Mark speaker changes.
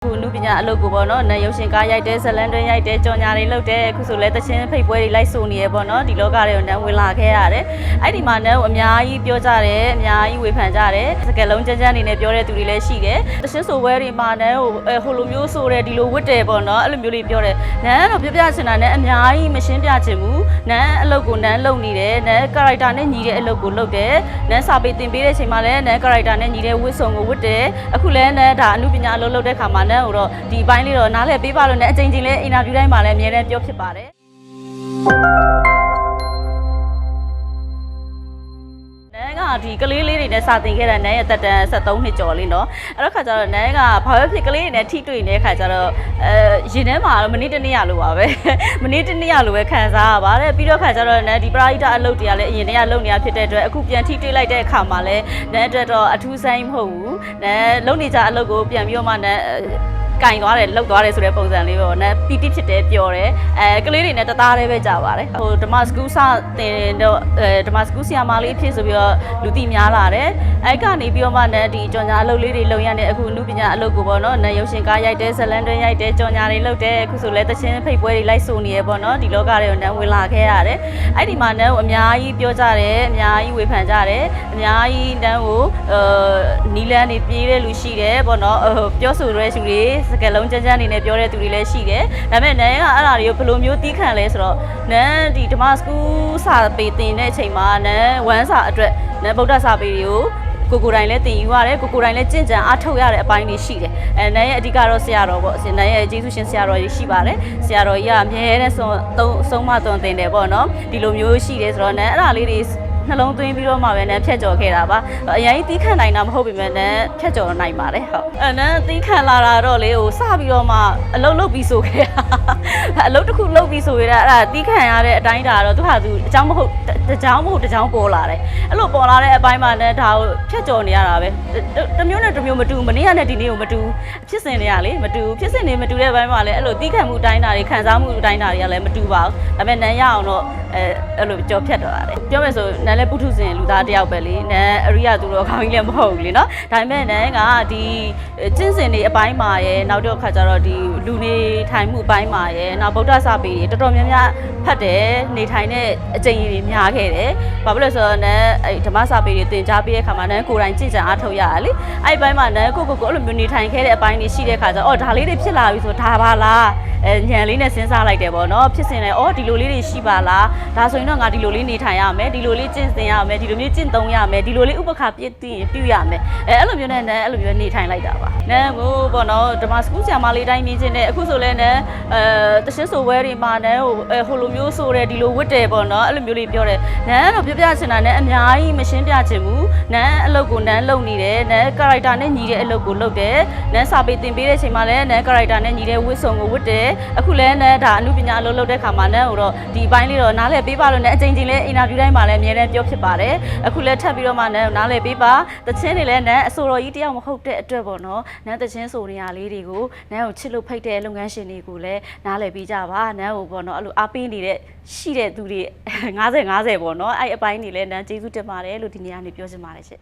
Speaker 1: ခုနုပညာအလုပ်ကိုပေါ့နော်။နာရုပ်ရှင်ကားရိုက်တဲ့ဇလန်တွဲရိုက်တဲ့ကြော်ညာတွေလုပ်တဲ့အခုဆိုလဲတချင်းဖိတ်ပွဲတွေလိုက်ဆိုနေရပေါ့နော်။ဒီလောကတွေကိုနန်းဝင်လာခဲ့ရတယ်။အဲ့ဒီမှာနန်းကိုအများကြီးပြောကြတယ်အများကြီးဝေဖန်ကြတယ်။စကလုံးကြမ်းကြမ်းနေနဲ့ပြောတဲ့သူတွေလည်းရှိတယ်။တချင်းဆိုပွဲတွေမှာနန်းကိုဟိုလိုမျိုးဆိုတဲ့ဒီလိုဝတ်တယ်ပေါ့နော်။အဲ့လိုမျိုးလေးပြောတယ်။နန်းတော့ပြပြချင်တာနဲ့အများကြီးမရှင်းပြချင်ဘူး။နန်းအလုပ်ကိုနန်းလုပ်နေတယ်။နန်းကာရိုက်တာနဲ့ညီတဲ့အလုပ်ကိုလုပ်တယ်။နန်းစာပေသင်ပေးတဲ့အချိန်မှာလည်းနန်းကာရိုက်တာနဲ့ညီတဲ့ဝတ်စုံကိုဝတ်တယ်။အခုလည်းနန်းဒါအနုပညာအလုပ်လုပ်တဲ့ခါမှာနန်းကိုတော့ဒီပိုင်းလေးတော့နားလည်ပေးပါလို့နဲ့အချိန်ချင်းလေးအင်တာဗျူးတိုင်းမှာလည်းအများနဲ့ပြောဖြစ်ပါတယ်ဒီကလေးလေးတွေနဲ့စာသင်ခဲ့တဲ့နန်းရဲ့တက်တန်း73နှစ်ကျော်လေးเนาะအဲ့တော့ခါကျတော့နန်းကဘာပဲဖြစ်ကလေးတွေနဲ့ထိတွေ့နေတဲ့ခါကျတော့ရင်ထဲမှာတော့မနေ့တနေ့ရလို့ပါပဲမနေ့တနေ့ရလို့ပဲခံစားရပါတယ်ပြီးတော့ခါကျတော့နန်းဒီပရာဟိတအလုပ်တွေကလည်းအရင်တည်းကလုပ်နေတာဖြစ်တဲ့အတွက်အခုပြန်ထိတွေ့လိုက်တဲ့အခါမှာလည်းနန်းအတွက်တော့အထူးဆိုင်မဟုတ်ဘူးနန်းလုပ်နေကြအလုပ်ကိုပြန်ပြီးတော့မှနန်းကင်သွားတယ်လှုပ်သွားတယ်ဆိုတဲ့ပုံစံလေးပေါ့နော်ပီတိဖြစ်တယ်ပျော်တယ်ကလေးတွေနဲ့တသားတည်းပဲကြာပါတယ်ဟိုဓမ္မစကူးစတင်တော့ဓမ္မစကူးဆီယာမလေးဖြစ်ဆိုပြီးတော့လူသိများလာတယ်အဲ့ကနေပြီးတော့မှနန်းဒီကြော်ညာအလုပ်လေးတွေလုပ်ရတဲ့အခုအနုပညာအလုပ်ကိုပေါ့နော်နန်းရုပ်ရှင်ကားရိုက်တဲ့ဇလန်တွဲရိုက်တဲ့ကြော်ညာတွေလုပ်တဲ့အခုဆိုလဲတချင်းဖိတ်ပွဲတွေလိုက်ဆိုနေရပေါ့နော်ဒီလောကတွေကိုနန်းဝင်လာခဲ့ရတယ်အဲ့ဒီမှာနန်းကိုအများကြီးပြောကြတယ်အများကြီးဝေဖန်ကြတယ်အများကြီးနန်းကိုနီလန်းနေပြေးတဲ့လူရှိတယ်ပေါ့နော်ပြောဆိုရဲသူတွေစကလုံးကြမ်းကြမ်းနေနဲ့ပြောတဲ့သူတွေလည်းရှိတယ်ဒါပေမဲ့နန်းကအဲ့ဒါတွေကိုဘယ်လိုမျိုးတီးခံလဲဆိုတော့နန်းဒီဓမ္မစကူးစာပေသင်တဲ့အချိန်မှာနန်းဝမ်းစာအတွက်နန်းဗုဒ္ဓစာပေတွေကိုကိုယ်တိုင်လည်းသင်ယူရတယ်ကိုယ်တိုင်လည်းကြင်ကြံအားထုတ်ရတဲ့အပိုင်းတွေရှိတယ်နန်းရဲ့အဓိကတော့ဆရာတော်ပေါ့နန်းရဲ့ကျေးဇူးရှင်ဆရာတော်ကြီးရှိပါတယ်ဆရာတော်ကြီးကအမြဲတမ်းဆုံးမသွန်သင်တယ်ပေါ့နော်ဒီလိုမျိုးရှိတယ်ဆိုတော့နန်းအဲ့ဒါလေးတွေနှလုံးသွင်းပြီးတော့မှပဲနန်းဖြတ်ကျော်ခဲ့တာပါအရင်တီးခံနိုင်တာမဟုတ်ပေမဲ့နန်းဖြတ်ကျော်နိုင်ပါတယ်ဟုတ်နန်းတီးခံလာတာတော့လေဟိုစပြီးတော့မှအလုပ်လုပ်ပြီးဆိုခဲ့တာအလုပ်တစ်ခုလုပ်ပြီးဆိုရတာအဲ့ဒါတီးခံရတဲ့အတိုင်းဒါတော့သူဟာသူအကြောင်းမဟုတ်တကြောင်းပေါ်လာတယ်အဲ့လိုပေါ်လာတဲ့အပိုင်းမှာနန်းဒါကိုဖြတ်ကျော်နေရတာပဲတစ်မျိုးနဲ့တစ်မျိုးမတူမနေ့ကနဲ့ဒီနေ့ကိုမတူဖြစ်စဉ်တွေကလေမတူဖြစ်စဉ်တွေမတူတဲ့အပိုင်းမှာလည်းအဲ့လိုတီးခံမှုအတိုင်းဒါတွေခံစားမှုအတိုင်းဒါတွေကလည်းမတူပါဘူးဒါပေမဲ့နန်းရအောင်တော့အဲ့လိုကြော်ဖြတ်တော့ရတယ်ပြောမယ်ဆိုနန်းလည်းပုထုဇဉ်လူသားတယောက်ပဲလေနန်းအရိယာသူတော်ခေါင်းကြီးလည်းမဟုတ်ဘူးလေနော်ဒါပေမဲ့နန်းကဒီကျင့်စဉ်တွေအပိုင်းမှာရယ်နောက်တော့ခါကျတော့ဒီလူနေထိုင်မှုအပိုင်းမှာရယ်နောက်ဗုဒ္ဓစာပေတွေတော်တော်များများဖတ်တယ်နေထိုင်တဲ့အကျင့်တွေများခဲ့တယ်ဘာဖြစ်လို့လဲဆိုတော့နန်းအဲ့ဓမ္မစာပေတွေသင်ကြားပေးတဲ့အခါမှာနန်းကိုယ်တိုင်ကြင်ကြံအားထုတ်ရတာလေအဲ့ဒီဘက်မှာနန်းကိုအဲ့လိုမျိုးနေထိုင်ခဲ့တဲ့အပိုင်းတွေရှိတဲ့အခါကျတော့ဒါလေးတွေဖြစ်လာပြီဆိုဒါပါလားညံလေးနဲ့စဉ်းစားလိုက်တယ်ပေါ့နော်ဖြစ်စဉ်လဲဒီလိုလေးတွေရှိပါလားဒါဆိုရင်တော့ငါဒီလိုလေးနေထိုင်ရမယ်ဒီလိုလေးကျင့်စဉ်ရမယ်ဒီလိုမျိုးကျင့်သုံးရမယ်ဒီလိုလေးဥပက္ခပြည့်သိရင်ပြုရမယ်အဲ့လိုမျိုးနဲ့နန်းအဲ့လိုမျိုးနေထိုင်လိုက်တာပါနန်းကိုပေါ့နော်ဓမ္မစကူးဆရာမလေးတိုင်းမြင်ချင်းနဲ့အခုဆိုလဲနန်းတရှင်းဆိုဝဲတွေမှာနန်းဟိုလိုမျိုးဆိုတဲ့ဒီလိုဝတ်တယ်ပေါ့နော်အဲ့လိုမျိုးလေးပြောတယ်နန်းတော့ပြပြချင်တာနဲ့အများကြီးမရှင်းပြချင်ဘူးနန်းအလုပ်ကိုနန်းလုပ်နေတယ်နန်းကာရိုက်တာနဲ့ညီတဲ့အလုပ်ကိုလုပ်တယ်နန်းစာပေသင်ပေးတဲ့အချိန်မှာလည်းနန်းကာရိုက်တာနဲ့ညီတဲ့ဝတ်စုံကိုဝတ်တယ်အခုလည်းနန်းဒါအနုပညာအလုပ်လုပ်တဲ့ခါမှာနန်းကိုတော့ဒီဘိုင်းလေးတော့နားလည်ပေးပါလို့နဲ့အချိန်ချင်းလေးအင်တာဗျူးတိုင်းမှာလည်းအများနဲ့ပြောဖြစ်ပါတယ်အခုလည်းထပ်ပြီးတော့မှနန်းကိုနားလည်ပေးပါတချင်းတွေလည်းနန်းအဆိုတော်ကြီးတယောက်မဟုတ်တဲ့အတွက်ပေါ့နော်နန်းတချင်းဆိုနေရလေးတွေကိုနန်းကိုချစ်လို့ဖိတ်တဲ့လုပ်ငန်းရှင်တွေကိုလည်းနားလည်ပေးကြပါနန်းကိုပေါ့နော်အဲ့လိုအားပေးနေတဲ့ရှိတဲ့သူတွေ50ပေါ့နော်အဲ့အပိုင်းတွေလည်းနန်းကျေးဇူးတင်ပါတယ်လို့ဒီနေ့ကနေပြောချင်ပါတယ်ရှင့်